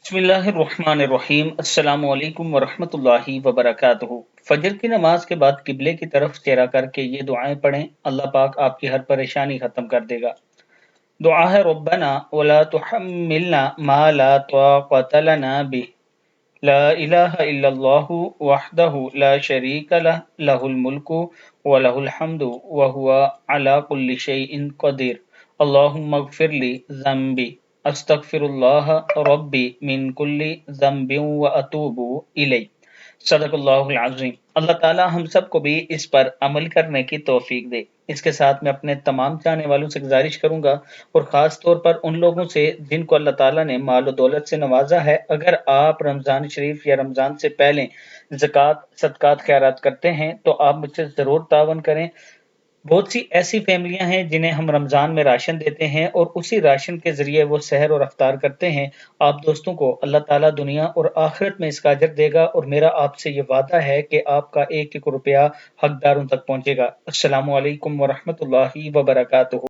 बिस्मिल्लाहिर्रहमानिर्रहीम। अस्सलाम वालेकुम वरहमतुल्लाहि वबरकातुहू। फजर की नमाज के बाद किबले की तरफ चेहरा करके ये दुआएं पढ़ें, अल्लाह पाक आपकी हर परेशानी खत्म कर देगा। दुआ है, रब्बना वला तुहम्मिलना मा ला ताक़त लना बिह, ला इलाहा इल्लल्लाहु वहदहु ला शरीका लह, लहुल मुल्कु व लहुल हम्दु व हुवा अला कुल्लि शैइन क़दीर। अल्लाहुम्मा इग़फिरली ज़म्बी अस्तगफिरुल्लाह रब्बी मिन कुल्ली ज़म्बिन व अतूबु इलै। सदक़ल्लाहुल अज़ीम। अल्लाह ताला हम सबको भी इस पर अमल करने की तौफीक दे। इसके साथ मैं अपने तमाम चाहने वालों से गुजारिश करूंगा, और ख़ास तौर पर उन लोगों से जिनको अल्लाह ताला ने माल और दौलत से नवाजा है, अगर आप रमज़ान शरीफ या रमज़ान से पहले ज़कात, सदक़ात, खैरात करते हैं तो आप मुझसे ज़रूर तावन करें। बहुत सी ऐसी फैमिलियां हैं जिन्हें हम रमज़ान में राशन देते हैं और उसी राशन के ज़रिए वो सहर और अफ्तार करते हैं। आप दोस्तों को अल्लाह ताला दुनिया और आखिरत में इसका अजर देगा, और मेरा आपसे ये वादा है कि आपका एक एक रुपया हकदारों तक पहुंचेगा। अस्सलामु अलैकुम वरहमतुल्लाहि वबरकातुहू।